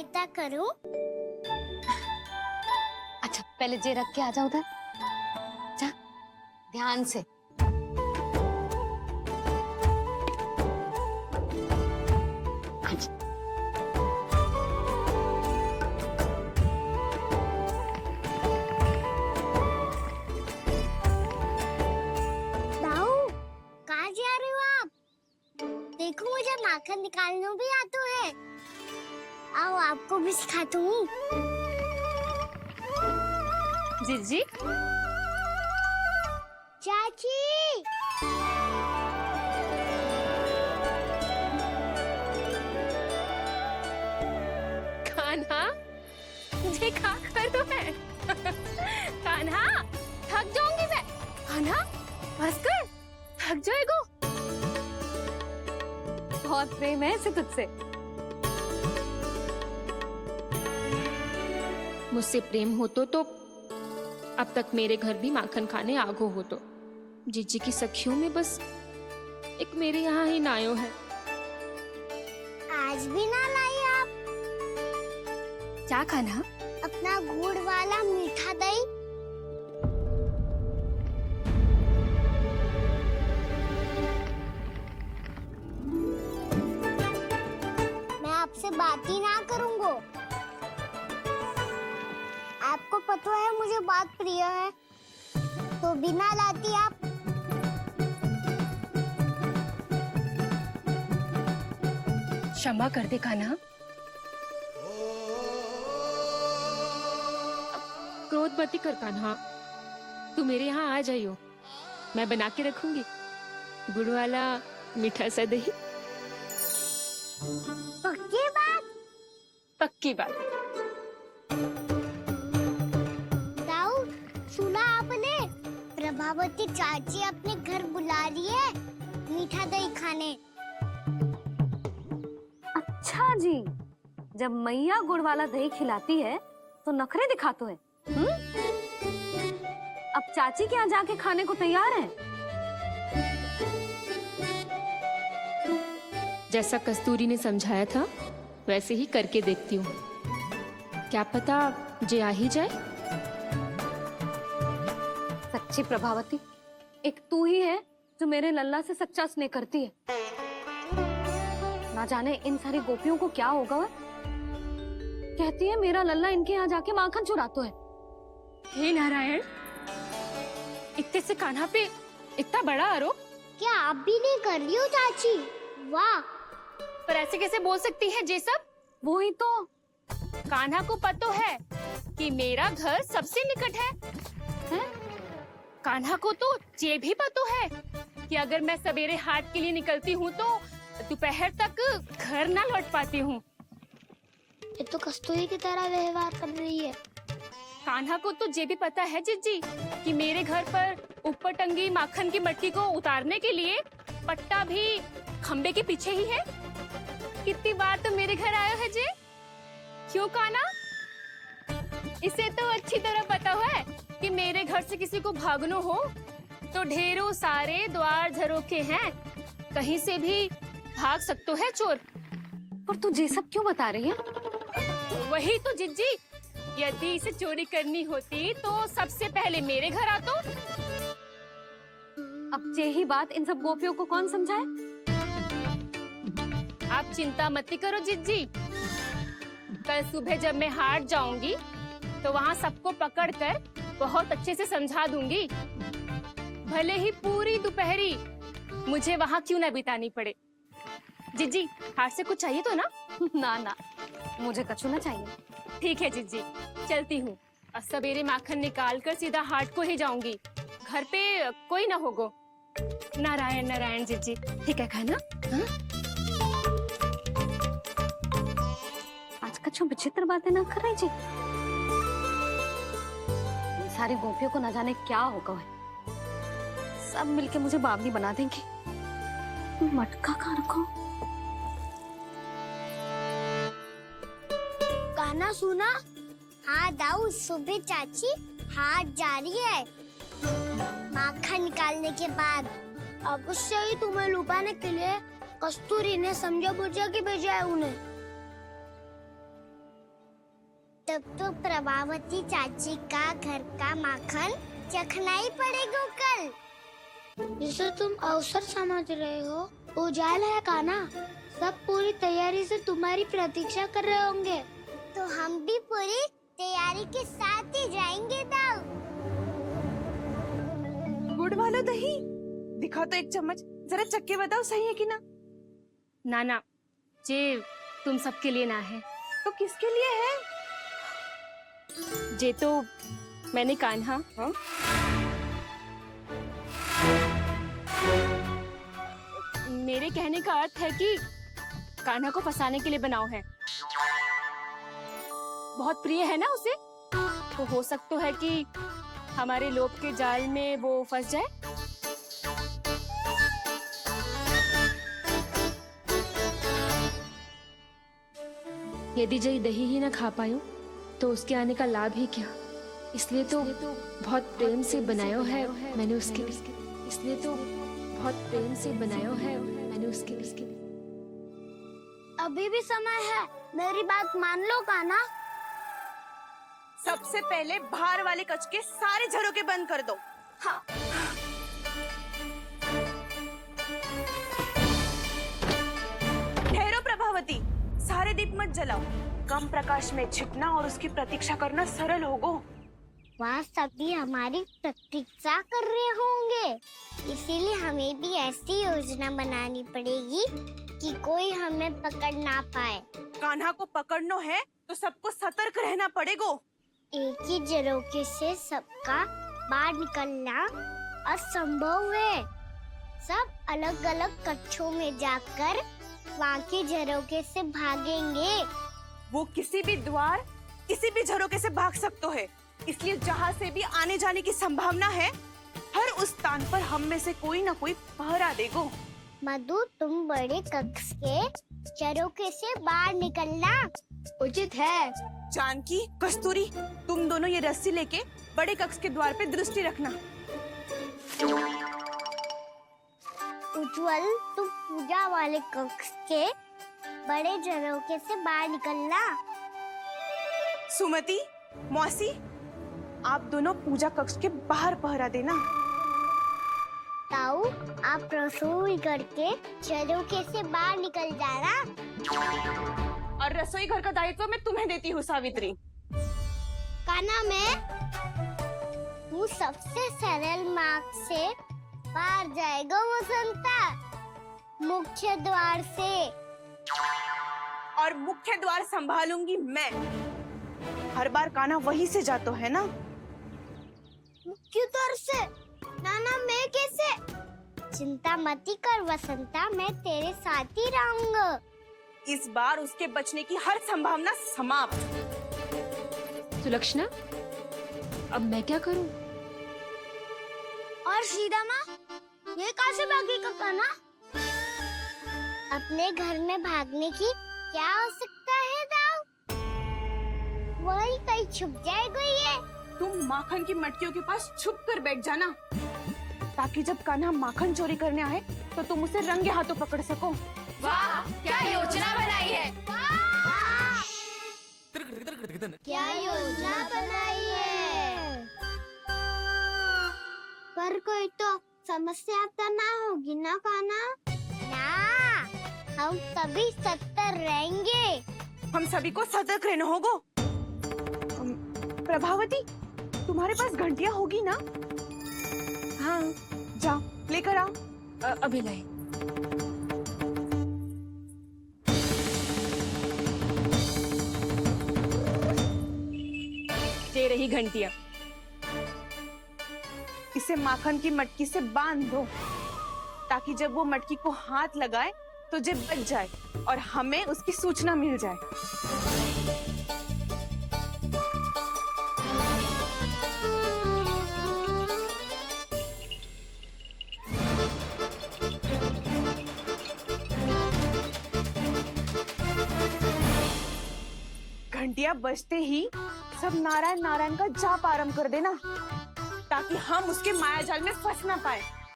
सहायता करूं? अच्छा पहले जे रख के आ जाओ उधर, जा ध्यान से। अच्छा दाऊ, कहाँ जा रहे हो आप? देखो मुझे माखन निकालना भी आता है। आओ आपको भी सिखाता हूँ। जीजी चाची, कान्हा ये क्या कर रहे है? कान्हा थक जाऊंगी मैं। कान्हा बस कर, थक जाएगा। बहुत प्रेम है इसे तुझसे। मुझसे प्रेम हो तो अब तक मेरे घर भी माखन खाने आगो हो तो। जीजी की सखियों में बस एक मेरे यहाँ ही नायो है। आज भी ना लाई आप क्या कान्हा? अपना गुड़ वाला मीठा दही? मैं आपसे बात ही ना करूंगा। आपको पता है मुझे बात प्रिय है, तो बिना लाती आप। क्षमा कर दे कान्हा। क्रोध मत कर कान्हा, तू मेरे यहाँ आ जाइयो, मैं बना के रखूंगी गुड़ वाला मीठा सा दही। पक्की बात? पक्की बात। दाऊ, सुना आपने? प्रभावती चाची अपने घर बुला रही है मीठा दही खाने। अच्छा जी, जब मैया गुड़ वाला दही खिलाती है तो नखरे दिखाते हैं। अब चाची के यहाँ जाके खाने को तैयार है। जैसा कस्तूरी ने समझाया था वैसे ही करके देखती हूँ, क्या पता जे आ ही जाए। सच्ची प्रभावती, एक तू ही है जो मेरे लल्ला से सच्चा स्नेह करती है। ना जाने इन सारी गोपियों को क्या होगा। वह कहती है मेरा लल्ला इनके यहाँ जाके माखन चुराता है। हे नारायण, इतने से कान्हा पे इतना बड़ा आरोप। क्या आप भी नहीं कर रही हो चाची? वाह, पर ऐसे कैसे बोल सकती है जे सब? वो ही तो। कान्हा को पता है कि मेरा घर सबसे निकट है, हैं? कान्हा को तो ये भी पता है कि अगर मैं सवेरे हाट के लिए निकलती हूँ तो दोपहर तक घर ना लौट पाती हूँ। ये तो कस्तूरी की तरह व्यवहार कर रही है। कान्हा को तो ये भी पता है जीजी कि मेरे घर पर ऊपर टंगी माखन की मटकी को उतारने के लिए पट्टा भी खंबे के पीछे ही है। कितनी बार तो मेरे घर आया है जी। क्यों कान्हा? इसे तो अच्छी तरह पता है कि मेरे घर से किसी को भागना हो तो ढेरों सारे द्वार झरोखे हैं, कहीं से भी भाग सकते है चोर। पर तू ये सब क्यों बता रही है? वही तो जिज्जी, यदि इसे चोरी करनी होती तो सबसे पहले मेरे घर आतो। अब यही बात इन सब गोपियों को कौन समझाए? आप चिंता मत करो जिज्जी, कल सुबह जब मैं हाट जाऊंगी तो वहाँ सबको पकड़कर बहुत अच्छे से समझा दूंगी, भले ही पूरी दोपहरी मुझे वहाँ क्यों ना बितानी पड़े। जिज्जी, हाट से कुछ चाहिए तो ना? ना ना, मुझे कछु ना चाहिए। ठीक है जिज्जी, चलती हूँ। और सवेरे माखन निकाल कर सीधा हाट को ही जाऊंगी, घर पे कोई ना होगो। नारायण नारायण जिज्जी, ठीक है खाना? हाँ? आज कछु विचित्र बातें ना कर रही जी। इन सारी गोपियों को न जाने क्या होगा है। सब मिलके मुझे बावली बना देंगे। मटका कहाँ रखो? गाना सुना? हाँ दाऊ, सुबह चाची हाट जा रही है माखन निकालने के बाद। अवश्य ही तुम्हें लुभाने के लिए कस्तूरी ने समझा बुझा के भेजा है उन्हें। तब तो प्रभावती चाची का घर का माखन चखना ही पड़ेगा कल। जिसे तुम अवसर समझ रहे हो, उजाला है कान्हा। सब पूरी तैयारी से तुम्हारी प्रतीक्षा कर रहे होंगे। तो हम भी पूरी तैयारी के साथ ही जाएंगे दाऊ। गुड़ वाला दही दिखाओ तो एक चम्मच, जरा चख के बताओ सही है कि ना। ना जे तुम सबके लिए ना है। तो किसके लिए है? जे तो मैंने कान्हा हाँ? मेरे कहने का अर्थ है कि कान्हा को फंसाने के लिए बनाओ है। बहुत प्रिय है ना उसे, तो हो सकता है कि हमारे लोभ के जाल में वो फंस जाए। यदि जय दही ही न खा पायो तो उसके आने का लाभ ही क्या। इसलिए तो बहुत प्रेम से बनायो है मैंने उसके लिए। इसलिए तो बहुत प्रेम से बनायो है मैंने उसके लिए। अभी भी समय है, मेरी बात मान लो कान्हा। सबसे पहले बाहर वाले कच के सारे झरोके बंद कर दो। हाँ। ठहरो प्रभावती, सारे दीप मत जलाओ। कम प्रकाश में छिपना और उसकी प्रतीक्षा करना सरल होगा। वहाँ सभी हमारी प्रतीक्षा कर रहे होंगे, इसीलिए हमें भी ऐसी योजना बनानी पड़ेगी कि कोई हमें पकड़ ना पाए। कान्हा को पकड़ना है तो सबको सतर्क रहना पड़ेगा। एक ही झरोके से सबका बाहर निकलना असंभव है। सब अलग अलग कक्षों में जाकर वहाँ के झरोके से भागेंगे। वो किसी भी द्वार, किसी भी झरोके से भाग सकते है, इसलिए जहाँ से भी आने जाने की संभावना है, हर उस स्थान पर हम में से कोई ना कोई पहरा देगा। मधु, तुम बड़े कक्ष के झरोके से बाहर निकलना उचित है। जानकी, कस्तूरी, तुम दोनों ये रस्सी लेके बड़े कक्ष के द्वार पे दृष्टि रखना। उज्जवल, तुम पूजा वाले कक्ष के बड़े झरोके से बाहर निकलना। सुमति, मौसी, आप दोनों पूजा कक्ष के बाहर पहरा देना। ताऊ, आप रसोई करके झरोके से बाहर निकल जाना। और रसोई घर का दायित्व मैं तुम्हें देती हूँ सावित्री। कान्हा, मैं तू सबसे सरल मार्ग से बाहर जाएगा वसंता, मुख्य द्वार से। और मुख्य द्वार संभालूंगी मैं। हर बार कान्हा वहीं से जाता है ना। मुख्य द्वार से? नाना, मैं कैसे? चिंता मत कर वसंता, मैं तेरे साथ ही रहूंगा। इस बार उसके बचने की हर संभावना समाप्त। सुलक्षणा, अब मैं क्या करूं? और सीधा माँ, ये कहाँ से भागेगा कान्हा? अपने घर में भागने की क्या हो सकता है दाऊ? वही कहीं छुप जाएगा ये। तुम माखन की मटकियों के पास छुप कर बैठ जाना, ताकि जब कान्हा माखन चोरी करने आए तो तुम उसे रंगे हाथों पकड़ सको। वाह, क्या योजना बनाई है। क्या योजना बनाई है? पर कोई तो समस्या तो ना होगी ना कान्हा? ना, हम सभी सतर्क रहेंगे। हम सभी को सतर्क रहना होगा। प्रभावती, तुम्हारे पास घंटियां होगी ना? हाँ, जाओ लेकर आओ। अभी लाई। ये रही घंटियां। इसे माखन की मटकी से बांध दो, ताकि जब वो मटकी को हाथ लगाए तो जे बच जाए और हमें उसकी सूचना मिल जाए। घंटियां बजते ही सब नारायण नारायण का जाप आरंभ कर देना, ताकि हम उसके मायाजाल में फंस ना पाए।